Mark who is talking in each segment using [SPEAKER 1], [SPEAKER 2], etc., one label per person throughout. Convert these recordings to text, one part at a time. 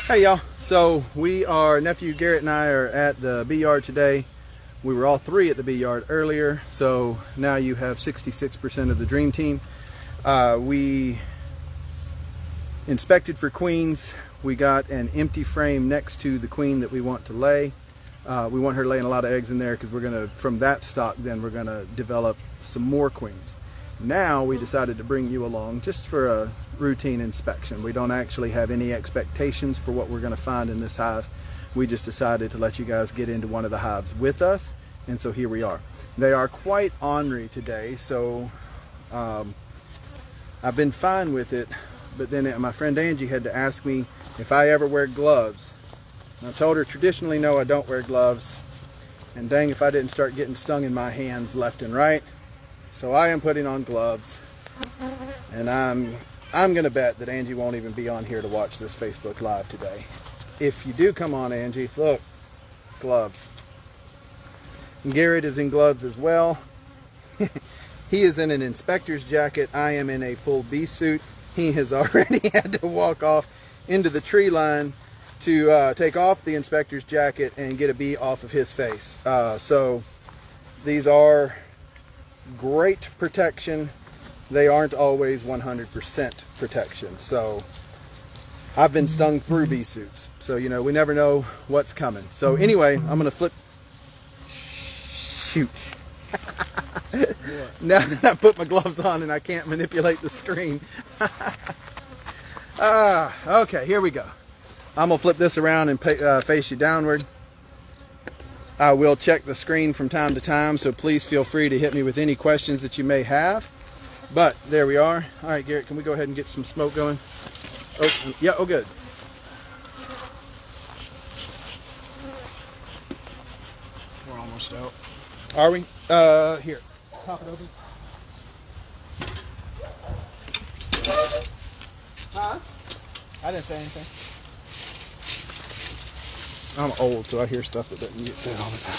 [SPEAKER 1] Hey y'all, so nephew Garrett and I are at the bee yard today. We were all three at the bee yard earlier, so now you have 66% of the dream team. We inspected for queens. We got an empty frame next to the queen that we want to lay. We want her laying a lot of eggs in there because from that stock then we're gonna develop some more queens. Now we decided to bring you along just for a routine inspection. We don't actually have any expectations for what we're going to find in this hive. We just decided to let you guys get into one of the hives with us, and so here we are. They are quite ornery today, so I've been fine with it, but then my friend Angie had to ask me if I ever wear gloves. And I told her traditionally no, I don't wear gloves, and dang if I didn't start getting stung in my hands left and right. So I am putting on gloves, and I'm gonna bet that Angie won't even be on here to watch this Facebook Live today. If you do come on, Angie, look, gloves. And Garrett is in gloves as well. He is in an inspector's jacket. I am in a full bee suit. He has already had to walk off into the tree line to take off the inspector's jacket and get a bee off of his face. So these are great protection. They aren't always 100% protection. So I've been stung through bee suits. So, you know, we never know what's coming. So anyway, I'm going to flip. Shoot. Now that I put my gloves on and I can't manipulate the screen. Okay, here we go. I'm going to flip this around and face you downward. I will check the screen from time to time, so please feel free to hit me with any questions that you may have. But there we are. All right, Garrett, can we go ahead and get some smoke going? Oh, yeah, oh good.
[SPEAKER 2] We're almost out.
[SPEAKER 1] Are we? Here, pop it open. Huh?
[SPEAKER 2] I didn't say anything.
[SPEAKER 1] I'm old, so I hear stuff that doesn't get said all the time.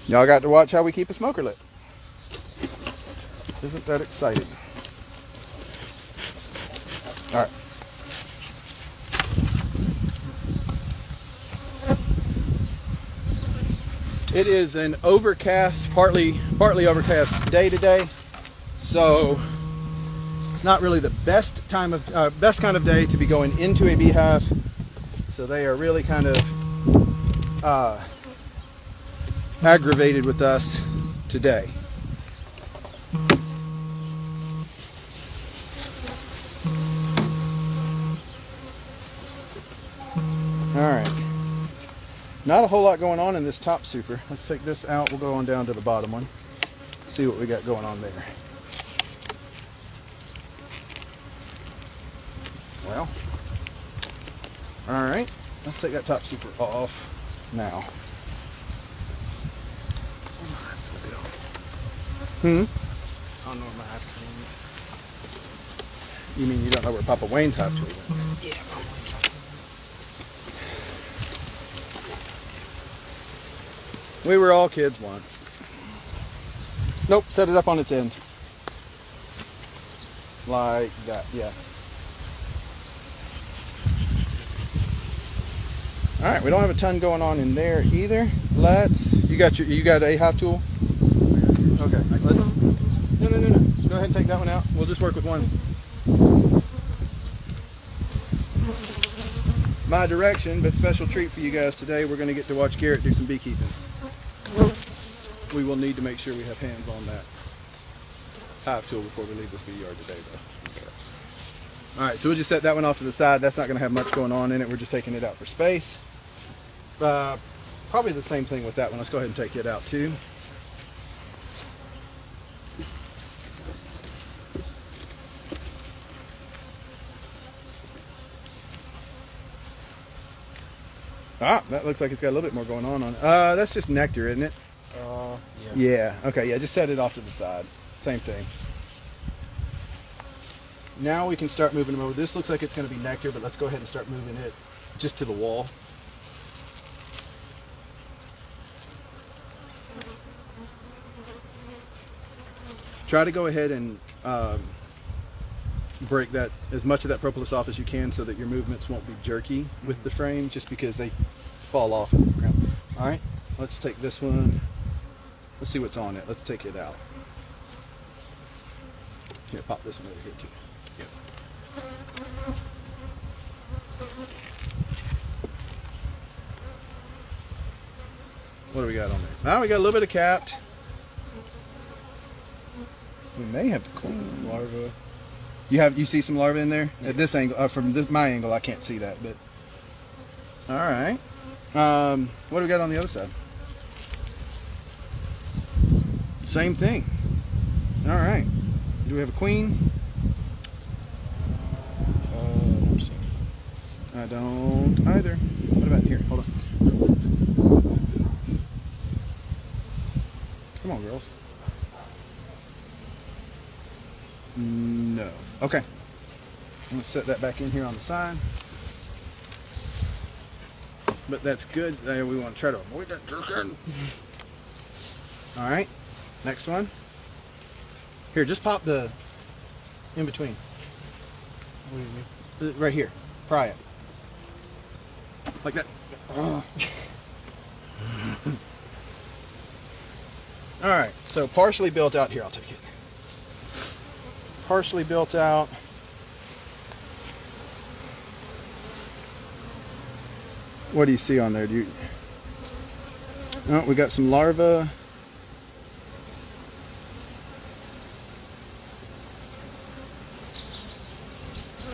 [SPEAKER 1] Y'all got to watch how we keep a smoker lit. Isn't that exciting? All right. It is an overcast, partly overcast day today, so it's not really the best kind of day to be going into a beehive. So they are really kind of aggravated with us today. All right. Not a whole lot going on in this top super. Let's take this out. We'll go on down to the bottom one. See what we got going on there. Well, all right. Let's take that top super off now.
[SPEAKER 2] I don't know where my hive tool is.
[SPEAKER 1] You mean you don't know where Papa Wayne's hive tool is?
[SPEAKER 2] Yeah, probably.
[SPEAKER 1] We were all kids once. Nope, set it up on its end. Like that, yeah. All right, we don't have a ton going on in there either. You got a hive tool? Okay, no. Go ahead and take that one out. We'll just work with one. My direction, but special treat for you guys today. We're going to get to watch Garrett do some beekeeping. We will need to make sure we have hands on that hive tool before we leave this bee yard today, though. Okay. All right, so we'll just set that one off to the side. That's not going to have much going on in it. We're just taking it out for space. Probably the same thing with that one. Let's go ahead and take it out too. Ah, that looks like it's got a little bit more going on it. That's just nectar, isn't it?
[SPEAKER 2] Yeah.
[SPEAKER 1] Yeah, okay, yeah, just set it off to the side. Same thing. Now we can start moving them over. This looks like it's going to be nectar, but let's go ahead and start moving it just to the wall. Try to go ahead and break that as much of that propolis off as you can so that your movements won't be jerky with the frame, just because they fall off in the ground. All right, let's take this one. Let's see what's on it. Let's take it out. Here, pop this one over here too. What do we got on there? Now we got a little bit of capped. We may have the queen.
[SPEAKER 2] Larva.
[SPEAKER 1] You see some larvae in there? At this angle, from my angle, I can't see that. But all right. What do we got on the other side? Same thing. All right. Do we have a queen?
[SPEAKER 2] Don't see.
[SPEAKER 1] I don't either. What about here? Hold on. Come on, girls. No. Okay. Let's set that back in here on the side. But that's good. We want to try to avoid that jerking. All right. Next one. Here, just pop the in between.
[SPEAKER 2] What do you mean?
[SPEAKER 1] Right here. Pry it. Like that. Oh. All right. So partially built out. Here, I'll take it. Partially built out. What do you see on there? Oh, we got some larvae.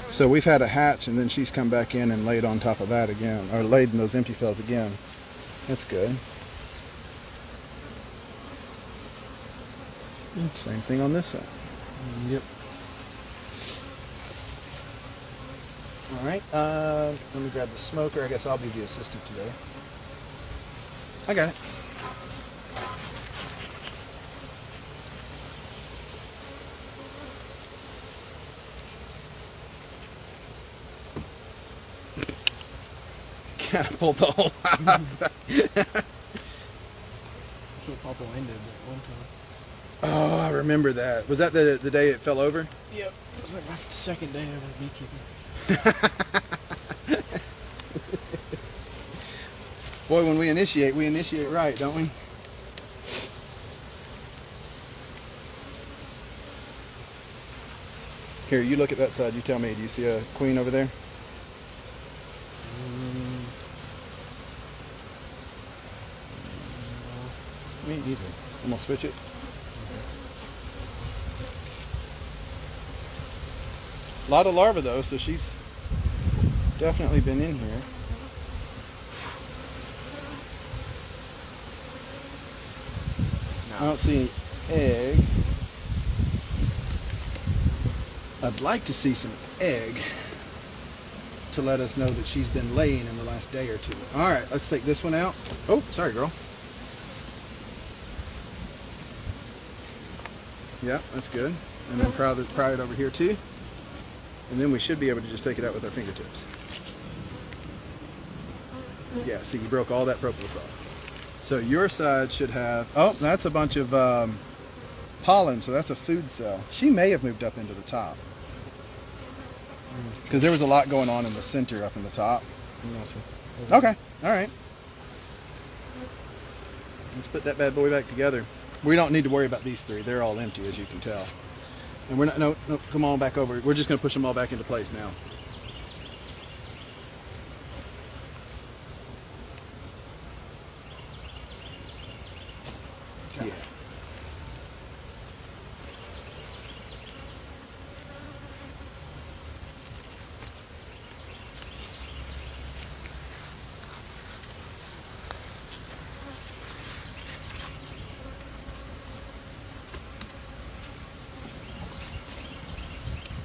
[SPEAKER 1] So we've had a hatch, and then she's come back in and laid on top of that again, or laid in those empty cells again. That's good. And same thing on this side.
[SPEAKER 2] Yep.
[SPEAKER 1] All right. Let me grab the smoker. I guess I'll be the assistant today. I got it. Gotta pull the whole out.
[SPEAKER 2] That's what Papa Wayne did at one time.
[SPEAKER 1] Oh, I remember that. Was that the day it fell over?
[SPEAKER 2] Yep. It was like my second day ever beekeeping.
[SPEAKER 1] Boy, when we initiate right, don't we? Here, you look at that side. You tell me. Do you see a queen over there? Me neither. I'm gonna switch it. A lot of larvae though, so she's definitely been in here.
[SPEAKER 2] No.
[SPEAKER 1] I don't see any egg. I'd like to see some egg to let us know that she's been laying in the last day or two. All right, let's take this one out. Oh, sorry, girl. Yeah, that's good. And then pry it over here too. And then we should be able to just take it out with our fingertips. Yeah, see, you broke all that propolis off. So your side should have, oh, that's a bunch of pollen, so that's a food cell. She may have moved up into the top. Because there was a lot going on in the center up in the top. Okay, all right. Let's put that bad boy back together. We don't need to worry about these three. They're all empty, as you can tell. And we're not, no, come on back over. We're just going to push them all back into place now. Yeah.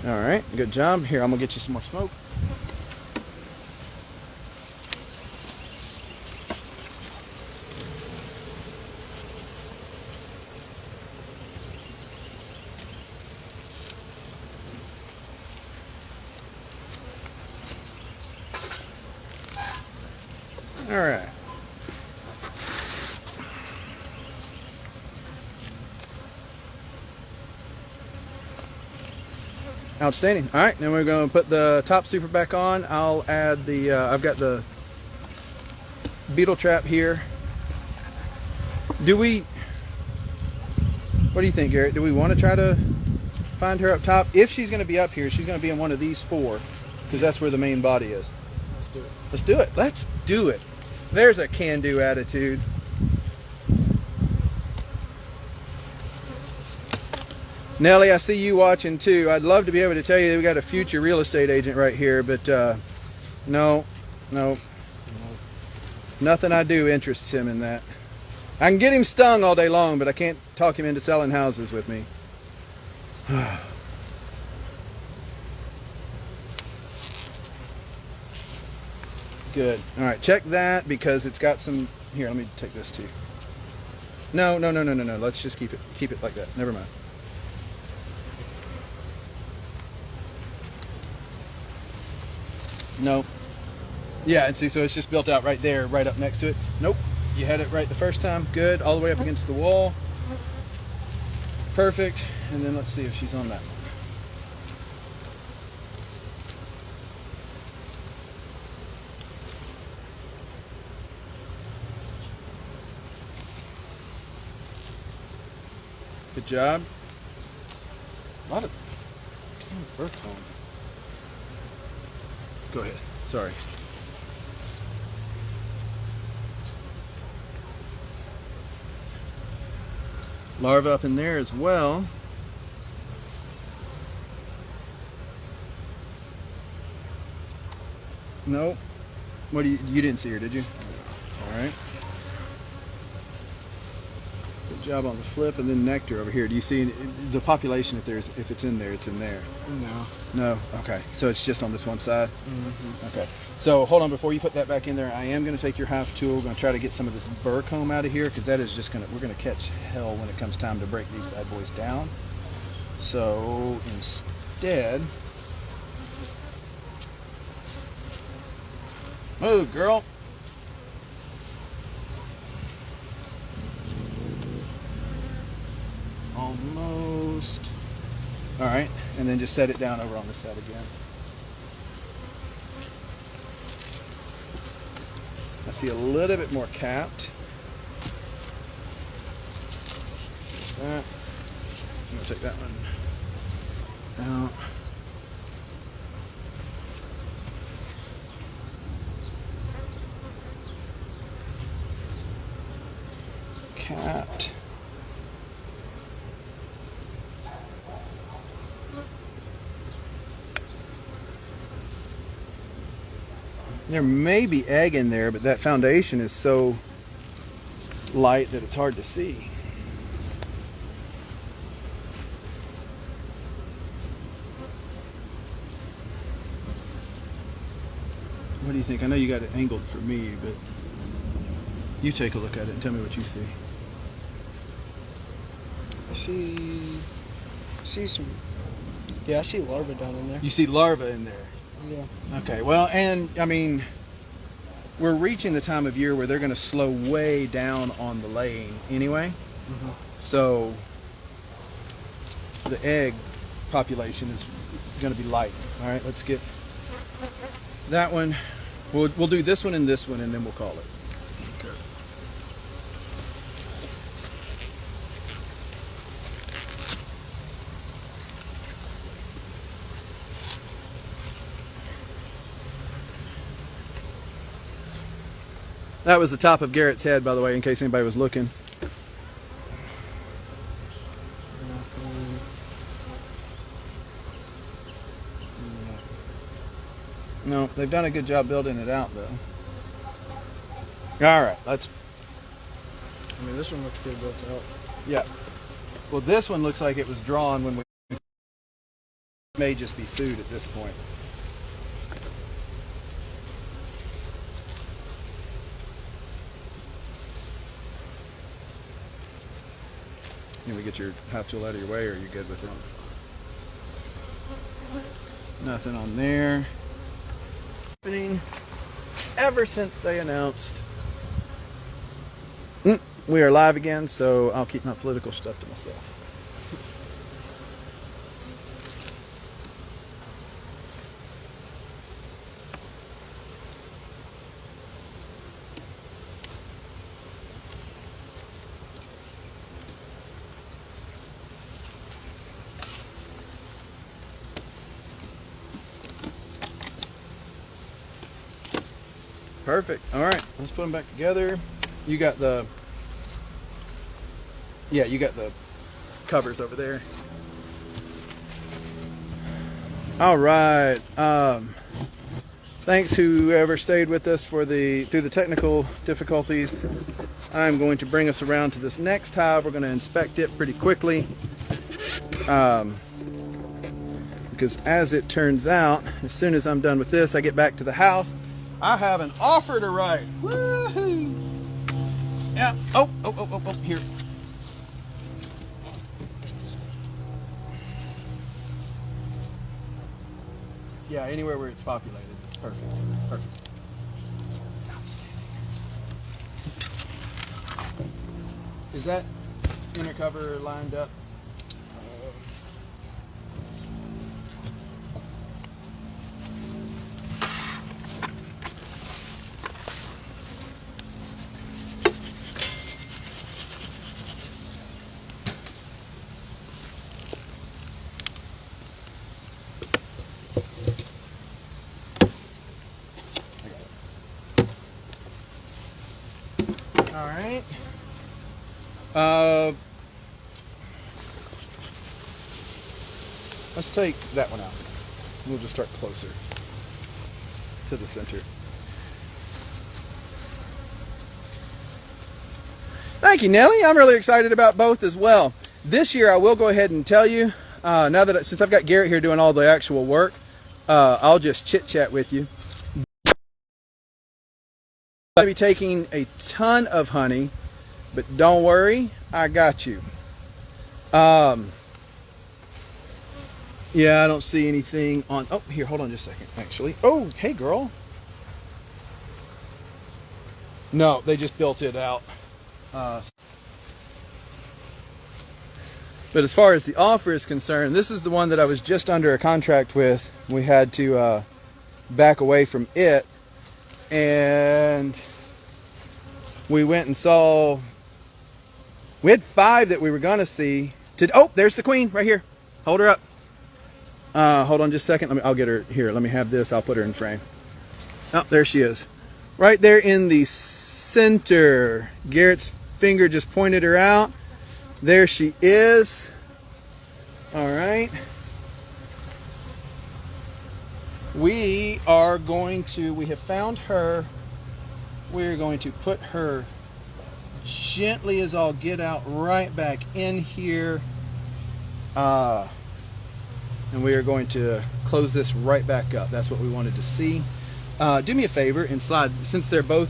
[SPEAKER 1] All right, good job. Here, I'm gonna get you some more smoke. All right. Outstanding. All right, then we're going to put the top super back on. I'll add the, I've got the beetle trap here. What do you think, Garrett? Do we want to try to find her up top? If she's going to be up here, she's going to be in one of these four, because that's where the main body is.
[SPEAKER 2] Let's do it.
[SPEAKER 1] Let's do it. Let's do it. There's a can-do attitude. Nellie, I see you watching too. I'd love to be able to tell you that we got a future real estate agent right here, but no, nothing I do interests him in that. I can get him stung all day long, but I can't talk him into selling houses with me. Good. All right, check that because it's got some. Here, let me take this too. No. Let's just keep it like that. Never mind. No. Yeah, and see, so it's just built out right there, right up next to it. Nope. You had it right the first time. Good. All the way up against the wall. Perfect. And then let's see if she's on that one. Good job. A lot of fur comb. Go ahead. Sorry. Larva up in there as well. Nope. What do you didn't see her, did you? All right. Good job on the flip, and then nectar over here. Do you see the population? If it's in there, it's in there.
[SPEAKER 2] No.
[SPEAKER 1] No. Okay. So it's just on this one side.
[SPEAKER 2] Mm-hmm.
[SPEAKER 1] Okay. So hold on, before you put that back in there, I am going to take your hive tool. We're going to try to get some of this burr comb out of here because that is just going to, we're going to catch hell when it comes time to break these bad boys down. So instead, move, girl. Almost. All right, and then just set it down over on this side again. I see a little bit more capped. There's that. I'm gonna take that one out. Capped. There may be egg in there, but that foundation is so light that it's hard to see. What do you think? I know you got it angled for me, but you take a look at it and tell me what you see.
[SPEAKER 2] I see some. Yeah, I see larvae down in there.
[SPEAKER 1] You see larvae in there.
[SPEAKER 2] Yeah.
[SPEAKER 1] Okay, well, and I mean, we're reaching the time of year where they're going to slow way down on the laying anyway.
[SPEAKER 2] Mm-hmm.
[SPEAKER 1] So the egg population is going to be light. All right, let's get that one. We'll do this one, and then we'll call it.
[SPEAKER 2] Okay.
[SPEAKER 1] That was the top of Garrett's head, by the way, in case anybody was looking.
[SPEAKER 2] Nothing.
[SPEAKER 1] No, they've done a good job building it out, though. All right, let's.
[SPEAKER 2] I mean, this one looks pretty built out.
[SPEAKER 1] Yeah. Well, this one looks like it was drawn when we. It may just be food at this point. Can we get your hive tool out of your way, or are you good with it? Nothing on there. Happening ever since they announced we are live again, so I'll keep my political stuff to myself. Perfect. All right, let's put them back together. You got the, yeah, you got the covers over there. All right. Thanks whoever stayed with us for through the technical difficulties. I'm going to bring us around to this next hive. We're going to inspect it pretty quickly. Because as it turns out, as soon as I'm done with this, I get back to the house, I have an offer to write. Woohoo! Yeah. Oh, here. Yeah, anywhere where it's populated. It's perfect. Perfect. Outstanding. Is that inner cover lined up? All right. Let's take that one out. We'll just start closer to the center. Thank you, Nelly. I'm really excited about both as well. This year, I will go ahead and tell you, now that since I've got Garrett here doing all the actual work, I'll just chit chat with you. I'll be taking a ton of honey, but don't worry, I got you. Yeah, I don't see anything on. Oh, here, hold on just a second, actually. Oh, hey, girl. No, they just built it out. But as far as the offer is concerned, this is the one that I was just under a contract with. We had to back away from it. And we went and saw, we had 5 that we were gonna see. Oh, there's the queen right here. Hold her up. Hold on just a second. I'll get her here. Let me have this. I'll put her in frame. Oh, there she is. Right there in the center. Garrett's finger just pointed her out. There she is. All right. We have found her. We're going to put her gently as all get out right back in here. And we are going to close this right back up. That's what we wanted to see. Do me a favor and slide, since they're both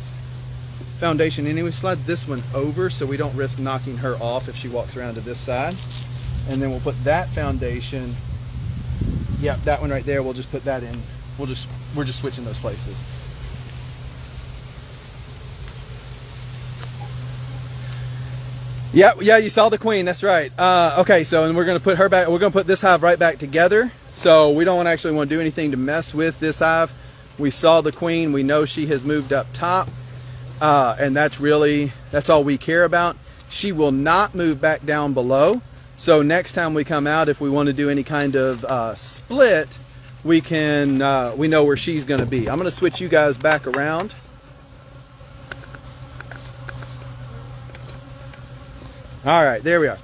[SPEAKER 1] foundation anyway, slide this one over so we don't risk knocking her off if she walks around to this side. And then we'll put that foundation, yep, that one right there, we'll just put that in. We're just switching those places. Yeah, you saw the queen. That's right. Okay, so and we're gonna put her back. We're gonna put this hive right back together. So we don't actually want to do anything to mess with this hive. We saw the queen. We know she has moved up top, and that's all we care about. She will not move back down below. So next time we come out, if we want to do any kind of split, we know where she's going to be. I'm going to switch you guys back around. All right, there we are.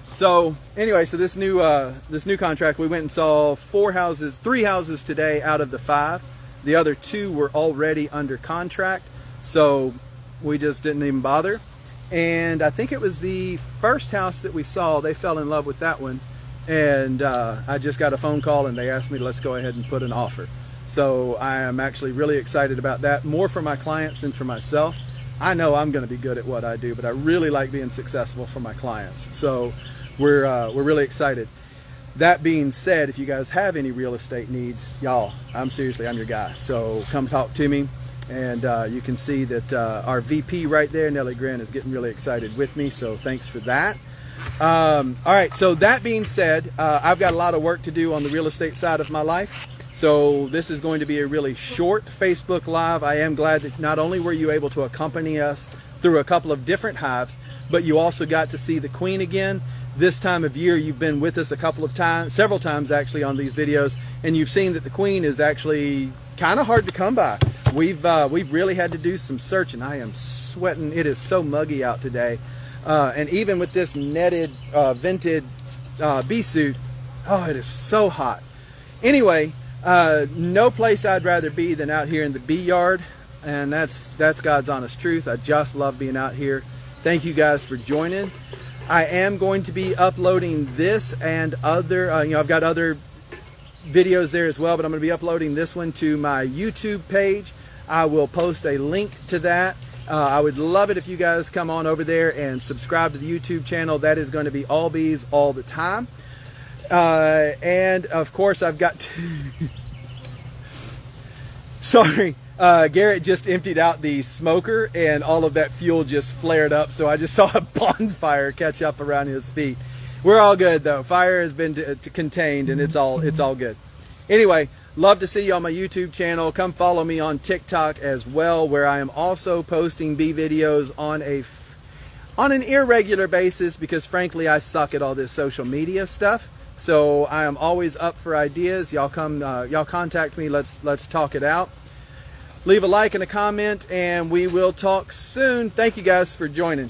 [SPEAKER 1] So anyway, so this new contract, we went and saw 3 houses today out of the 5. The other 2 were already under contract, so we just didn't even bother. And I think it was the first house that we saw, they fell in love with that one. And I just got a phone call and they asked me to let's go ahead and put an offer. So I am actually really excited about that, more for my clients than for myself. I know I'm going to be good at what I do, but I really like being successful for my clients. So we're really excited. That being said, if you guys have any real estate needs, y'all, I'm your guy. So come talk to me. And you can see that our VP right there, Nellie Grin, is getting really excited with me. So thanks for that. All right, so that being said, I've got a lot of work to do on the real estate side of my life. So this is going to be a really short Facebook Live. I am glad that not only were you able to accompany us through a couple of different hives, but you also got to see the queen again. This time of year, you've been with us several times actually on these videos, and you've seen that the queen is actually kind of hard to come by. we've really had to do some searching. I am sweating. It is so muggy out today, and even with this netted vented bee suit, oh, it is so hot. Anyway, no place I'd rather be than out here in the bee yard, and that's God's honest truth. I just love being out here. Thank you guys for joining. I am going to be uploading this and other, I've got other videos there as well, but I'm going to be uploading this one to my YouTube page. I will post a link to that. I would love it if you guys come on over there and subscribe to the YouTube channel. That is going to be all bees all the time. And of course I've got to sorry, Garrett just emptied out the smoker and all of that fuel just flared up, so I just saw a bonfire catch up around his feet. We're all good though. Fire has been contained, and it's all good. Anyway, love to see you on my YouTube channel. Come follow me on TikTok as well, where I am also posting bee videos on an irregular basis, because frankly I suck at all this social media stuff. So I am always up for ideas. Y'all contact me. Let's talk it out. Leave a like and a comment, and we will talk soon. Thank you guys for joining.